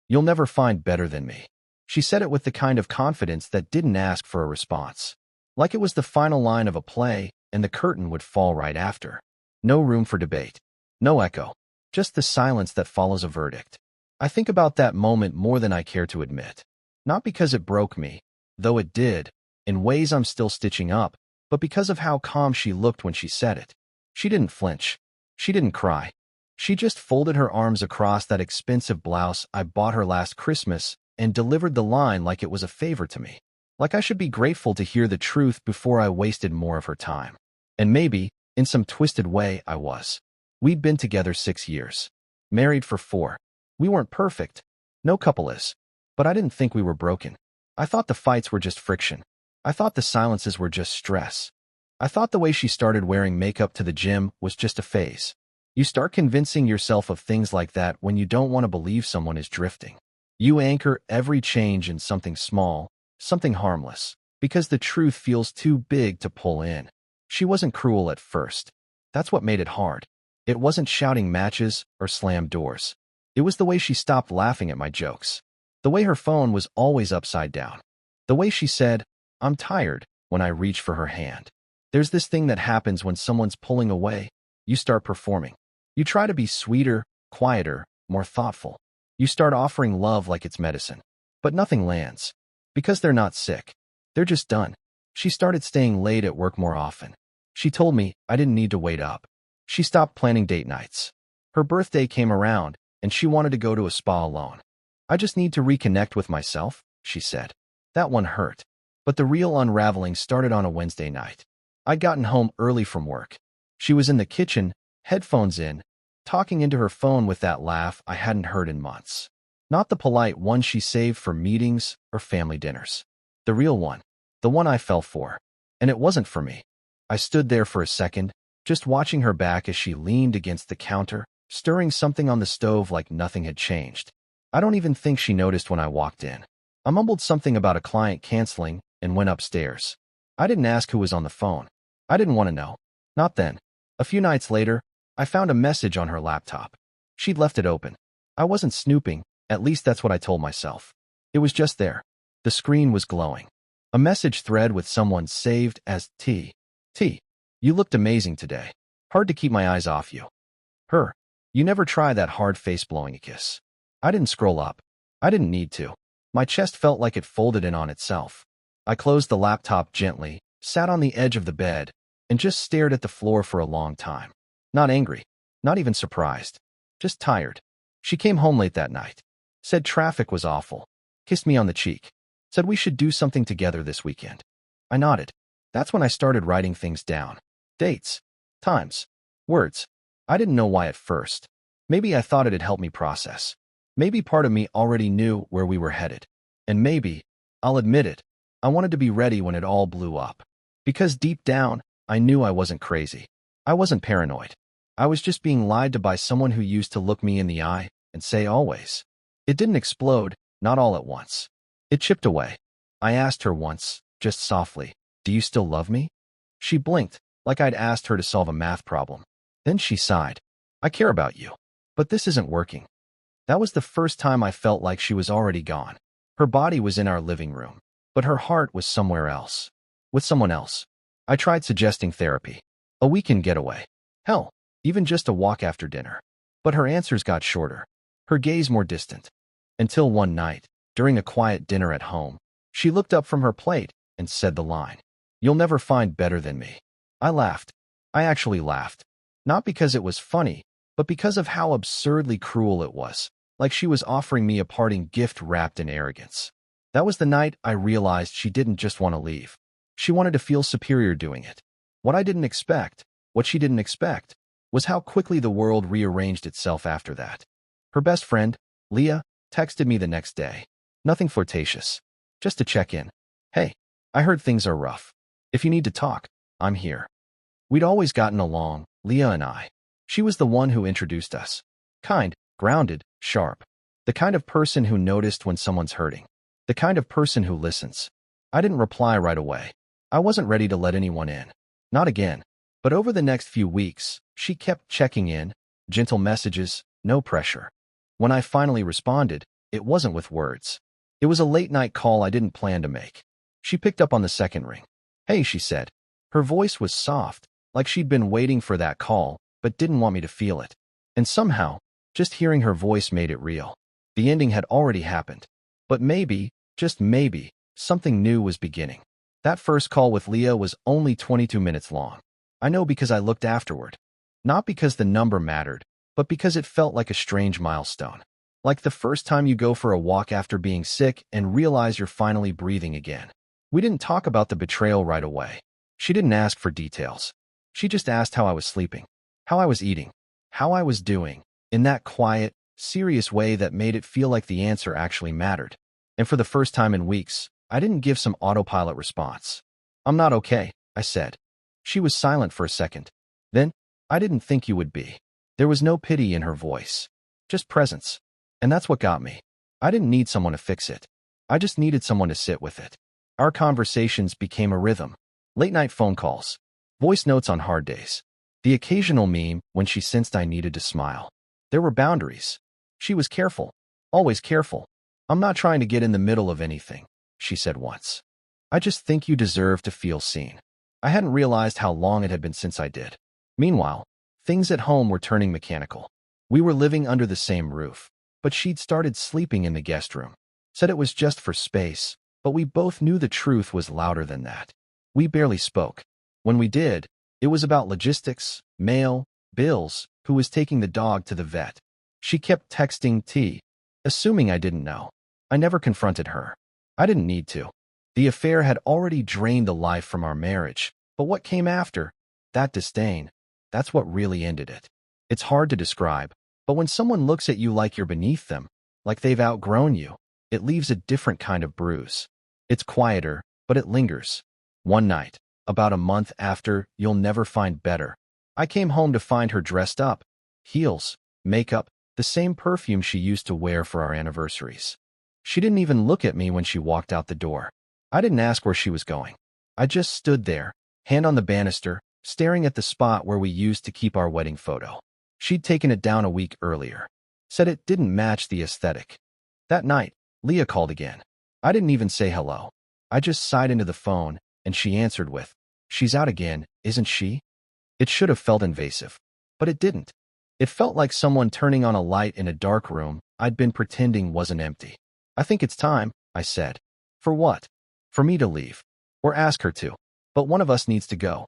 You'll never find better than me. She said it with the kind of confidence that didn't ask for a response. Like it was the final line of a play, and the curtain would fall right after. No room for debate. No echo. Just the silence that follows a verdict. I think about that moment more than I care to admit. Not because it broke me, though it did, in ways I'm still stitching up, but because of how calm she looked when she said it. She didn't flinch. She didn't cry. She just folded her arms across that expensive blouse I bought her last Christmas and delivered the line like it was a favor to me. Like I should be grateful to hear the truth before I wasted more of her time. And maybe, in some twisted way, I was. We'd been together 6 years. Married for 4. We weren't perfect. No couple is. But I didn't think we were broken. I thought the fights were just friction. I thought the silences were just stress. I thought the way she started wearing makeup to the gym was just a phase. You start convincing yourself of things like that when you don't want to believe someone is drifting. You anchor every change in something small, something harmless, because the truth feels too big to pull in. She wasn't cruel at first. That's what made it hard. It wasn't shouting matches or slammed doors. It was the way she stopped laughing at my jokes. The way her phone was always upside down. The way she said, "I'm tired," when I reached for her hand. There's this thing that happens when someone's pulling away. You start performing. You try to be sweeter, quieter, more thoughtful. You start offering love like it's medicine. But nothing lands. Because they're not sick. They're just done. She started staying late at work more often. She told me I didn't need to wait up. She stopped planning date nights. Her birthday came around, and she wanted to go to a spa alone. "I just need to reconnect with myself," she said. That one hurt. But the real unraveling started on a Wednesday night. I'd gotten home early from work. She was in the kitchen, headphones in, talking into her phone with that laugh I hadn't heard in months. Not the polite one she saved for meetings or family dinners. The real one. The one I fell for. And it wasn't for me. I stood there for a second, just watching her back as she leaned against the counter, stirring something on the stove like nothing had changed. I don't even think she noticed when I walked in. I mumbled something about a client canceling and went upstairs. I didn't ask who was on the phone. I didn't want to know. Not then. A few nights later, I found a message on her laptop. She'd left it open. I wasn't snooping, at least that's what I told myself. It was just there. The screen was glowing. A message thread with someone saved as T. T. You looked amazing today. Hard to keep my eyes off you. Her. You never try that hard face blowing a kiss. I didn't scroll up. I didn't need to. My chest felt like it folded in on itself. I closed the laptop gently, sat on the edge of the bed, and just stared at the floor for a long time. Not angry. Not even surprised. Just tired. She came home late that night. Said traffic was awful. Kissed me on the cheek. Said we should do something together this weekend. I nodded. That's when I started writing things down. Dates. Times. Words. I didn't know why at first. Maybe I thought it'd help me process. Maybe part of me already knew where we were headed. And maybe, I'll admit it, I wanted to be ready when it all blew up. Because deep down, I knew I wasn't crazy. I wasn't paranoid. I was just being lied to by someone who used to look me in the eye and say always. It didn't explode, not all at once. It chipped away. I asked her once, just softly, "Do you still love me?" She blinked, like I'd asked her to solve a math problem. Then she sighed. "I care about you. But this isn't working." That was the first time I felt like she was already gone. Her body was in our living room, but her heart was somewhere else. With someone else. I tried suggesting therapy. A weekend getaway. Hell, even just a walk after dinner. But her answers got shorter. Her gaze more distant. Until one night, during a quiet dinner at home, she looked up from her plate and said the line, "You'll never find better than me." I laughed. I actually laughed. Not because it was funny, but because of how absurdly cruel it was. Like she was offering me a parting gift wrapped in arrogance. That was the night I realized she didn't just want to leave. She wanted to feel superior doing it. What I didn't expect, what she didn't expect, was how quickly the world rearranged itself after that. Her best friend, Leah, texted me the next day. Nothing flirtatious. Just to check in. "Hey, I heard things are rough. If you need to talk, I'm here." We'd always gotten along, Leah and I. She was the one who introduced us. Kind, grounded, sharp. The kind of person who noticed when someone's hurting. The kind of person who listens. I didn't reply right away. I wasn't ready to let anyone in. Not again. But over the next few weeks, she kept checking in, gentle messages, no pressure. When I finally responded, it wasn't with words. It was a late-night call I didn't plan to make. She picked up on the second ring. "Hey," she said. Her voice was soft, like she'd been waiting for that call, but didn't want me to feel it. And somehow, just hearing her voice made it real. The ending had already happened. But maybe, just maybe, something new was beginning. That first call with Leah was only 22 minutes long. I know because I looked afterward. Not because the number mattered, but because it felt like a strange milestone. Like the first time you go for a walk after being sick and realize you're finally breathing again. We didn't talk about the betrayal right away. She didn't ask for details. She just asked how I was sleeping, how I was eating, how I was doing, in that quiet, serious way that made it feel like the answer actually mattered. And for the first time in weeks, I didn't give some autopilot response. "I'm not okay," I said. She was silent for a second. Then, "I didn't think you would be." There was no pity in her voice, just presence. And that's what got me. I didn't need someone to fix it. I just needed someone to sit with it. Our conversations became a rhythm. Late-night phone calls, voice notes on hard days, the occasional meme when she sensed I needed to smile. There were boundaries. She was careful, always careful. "I'm not trying to get in the middle of anything," she said once. "I just think you deserve to feel seen." I hadn't realized how long it had been since I did. Meanwhile, things at home were turning mechanical. We were living under the same roof, but she'd started sleeping in the guest room. Said it was just for space, but we both knew the truth was louder than that. We barely spoke. When we did, it was about logistics, mail, bills, who was taking the dog to the vet. She kept texting T, assuming I didn't know. I never confronted her. I didn't need to. The affair had already drained the life from our marriage, but what came after, that disdain, that's what really ended it. It's hard to describe, but when someone looks at you like you're beneath them, like they've outgrown you, it leaves a different kind of bruise. It's quieter, but it lingers. One night, about a month after You'll Never Find Better, I came home to find her dressed up, heels, makeup, the same perfume she used to wear for our anniversaries. She didn't even look at me when she walked out the door. I didn't ask where she was going. I just stood there, hand on the banister, staring at the spot where we used to keep our wedding photo. She'd taken it down a week earlier. Said it didn't match the aesthetic. That night, Leah called again. I didn't even say hello. I just sighed into the phone, and she answered with, "She's out again, isn't she?" It should have felt invasive, but it didn't. It felt like someone turning on a light in a dark room I'd been pretending wasn't empty. "I think it's time," I said. "For what?" "For me to leave. Or ask her to. But one of us needs to go."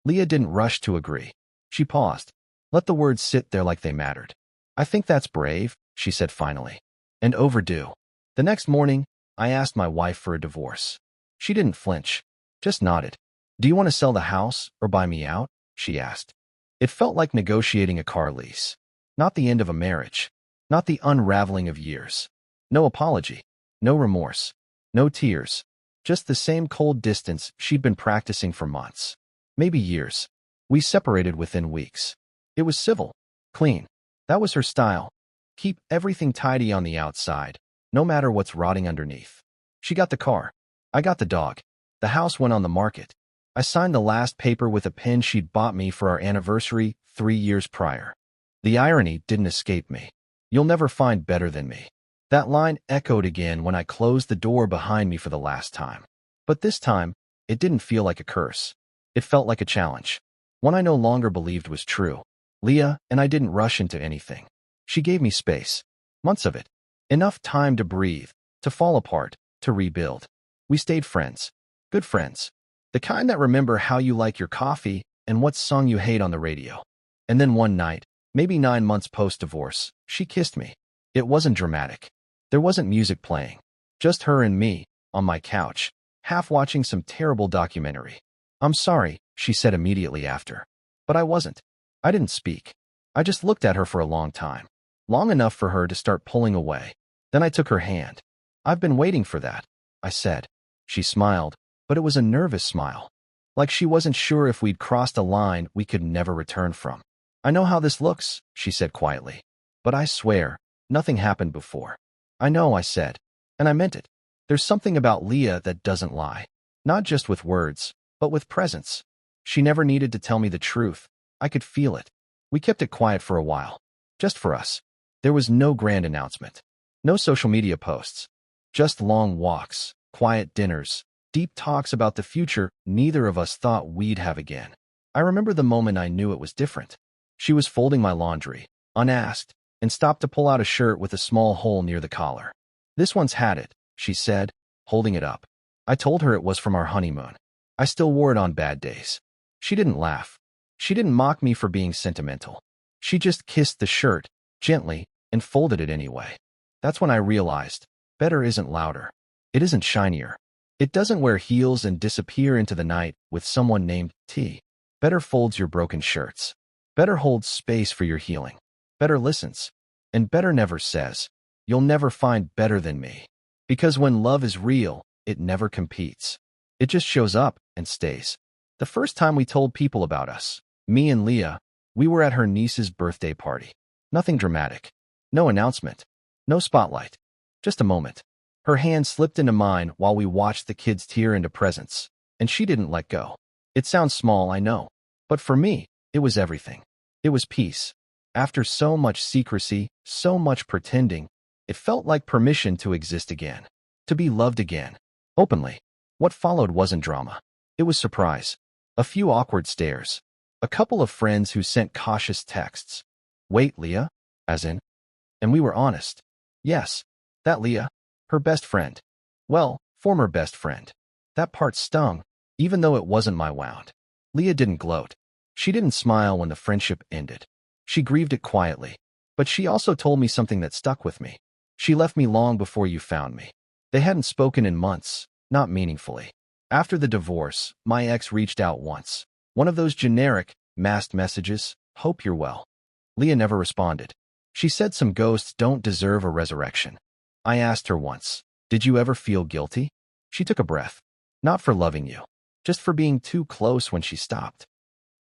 Leah didn't rush to agree. She paused. Let the words sit there like they mattered. "I think that's brave," she said finally. "And overdue." The next morning, I asked my wife for a divorce. She didn't flinch, just nodded. "Do you want to sell the house or buy me out?" she asked. It felt like negotiating a car lease. Not the end of a marriage. Not the unraveling of years. No apology. No remorse. No tears. Just the same cold distance she'd been practicing for months. Maybe years. We separated within weeks. It was civil. Clean. That was her style. Keep everything tidy on the outside, no matter what's rotting underneath. She got the car. I got the dog. The house went on the market. I signed the last paper with a pen she'd bought me for our anniversary 3 years prior. The irony didn't escape me. "You'll never find better than me." That line echoed again when I closed the door behind me for the last time. But this time, it didn't feel like a curse. It felt like a challenge. One I no longer believed was true. Leah and I didn't rush into anything. She gave me space. Months of it. Enough time to breathe, to fall apart, to rebuild. We stayed friends. Good friends. The kind that remember how you like your coffee and what song you hate on the radio. And then one night, maybe 9 months post-divorce, she kissed me. It wasn't dramatic. There wasn't music playing. Just her and me, on my couch, half watching some terrible documentary. "I'm sorry," she said immediately after. But I wasn't. I didn't speak. I just looked at her for a long time. Long enough for her to start pulling away. Then I took her hand. "I've been waiting for that," I said. She smiled, but it was a nervous smile. Like she wasn't sure if we'd crossed a line we could never return from. "I know how this looks," she said quietly. "But I swear, nothing happened before." "I know," I said. And I meant it. There's something about Leah that doesn't lie. Not just with words, but with presence. She never needed to tell me the truth. I could feel it. We kept it quiet for a while. Just for us. There was no grand announcement. No social media posts. Just long walks, quiet dinners, deep talks about the future neither of us thought we'd have again. I remember the moment I knew it was different. She was folding my laundry, unasked, and stopped to pull out a shirt with a small hole near the collar. "This one's had it," she said, holding it up. I told her it was from our honeymoon. I still wore it on bad days. She didn't laugh. She didn't mock me for being sentimental. She just kissed the shirt, gently, and folded it anyway. That's when I realized, better isn't louder. It isn't shinier. It doesn't wear heels and disappear into the night with someone named T. Better folds your broken shirts. Better holds space for your healing. Better listens. And better never says, "You'll never find better than me." Because when love is real, it never competes. It just shows up and stays. The first time we told people about us, me and Leah, we were at her niece's birthday party. Nothing dramatic. No announcement. No spotlight. Just a moment. Her hand slipped into mine while we watched the kids tear into presents, and she didn't let go. It sounds small, I know, but for me, it was everything. It was peace. After so much secrecy, so much pretending, it felt like permission to exist again, to be loved again, openly. What followed wasn't drama. It was surprise. A few awkward stares. A couple of friends who sent cautious texts. "Wait, Leah?" As in? And we were honest. Yes, that Leah. Her best friend. Well, former best friend. That part stung, even though it wasn't my wound. Leah didn't gloat. She didn't smile when the friendship ended. She grieved it quietly. But she also told me something that stuck with me. "She left me long before you found me." They hadn't spoken in months, not meaningfully. After the divorce, my ex reached out once. One of those generic, masked messages, "Hope you're well." Leah never responded. She said some ghosts don't deserve a resurrection. I asked her once, "Did you ever feel guilty?" She took a breath. "Not for loving you. Just for being too close when she stopped."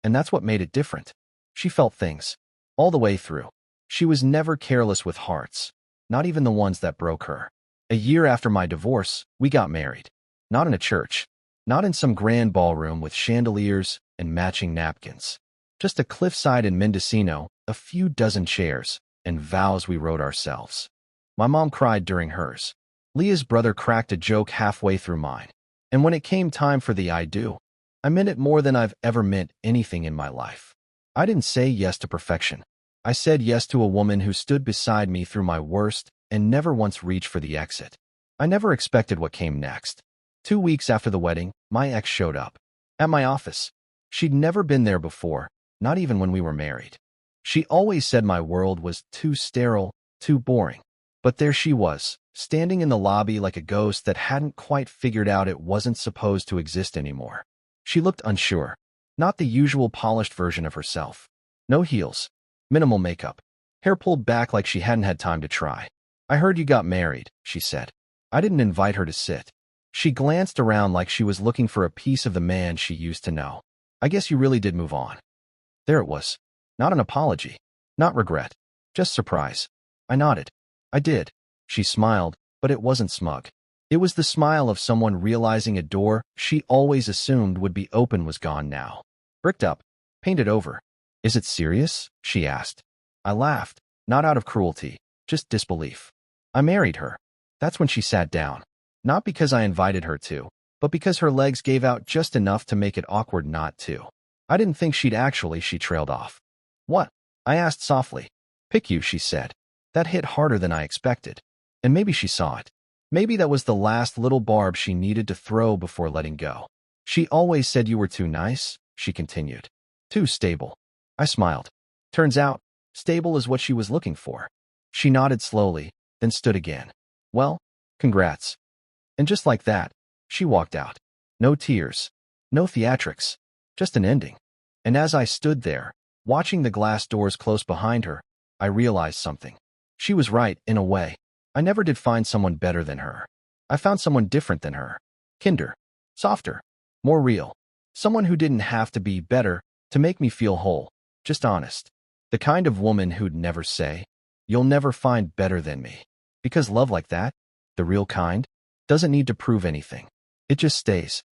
And that's what made it different. She felt things. All the way through. She was never careless with hearts. Not even the ones that broke her. A year after my divorce, we got married. Not in a church. Not in some grand ballroom with chandeliers and matching napkins. Just a cliffside in Mendocino, a few dozen chairs, and vows we wrote ourselves. My mom cried during hers. Leah's brother cracked a joke halfway through mine. And when it came time for the "I do," I meant it more than I've ever meant anything in my life. I didn't say yes to perfection. I said yes to a woman who stood beside me through my worst and never once reached for the exit. I never expected what came next. 2 weeks after the wedding, my ex showed up. At my office. She'd never been there before, not even when we were married. She always said my world was too sterile, too boring. But there she was, standing in the lobby like a ghost that hadn't quite figured out it wasn't supposed to exist anymore. She looked unsure. Not the usual polished version of herself. No heels. Minimal makeup. Hair pulled back like she hadn't had time to try. "I heard you got married," she said. I didn't invite her to sit. She glanced around like she was looking for a piece of the man she used to know. "I guess you really did move on." There it was. Not an apology. Not regret. Just surprise. I nodded. "I did." She smiled, but it wasn't smug. It was the smile of someone realizing a door she always assumed would be open was gone now. "Bricked up. Painted over." "Is it serious?" she asked. I laughed, not out of cruelty, just disbelief. I married her. That's when she sat down. Not because I invited her to, but because her legs gave out just enough to make it awkward not to. I didn't think she trailed off. "What?" I asked softly. "Pick you," she said. That hit harder than I expected. And maybe she saw it. Maybe that was the last little barb she needed to throw before letting go. "She always said you were too nice," she continued. "Too stable." I smiled. Turns out, stable is what she was looking for. She nodded slowly, then stood again. "Well, congrats." And just like that, she walked out. No tears. No theatrics. Just an ending. And as I stood there, watching the glass doors close behind her, I realized something. She was right, in a way. I never did find someone better than her. I found someone different than her. Kinder. Softer. More real. Someone who didn't have to be better to make me feel whole. Just honest. The kind of woman who'd never say, "You'll never find better than me." Because love like that, the real kind, doesn't need to prove anything. It just stays.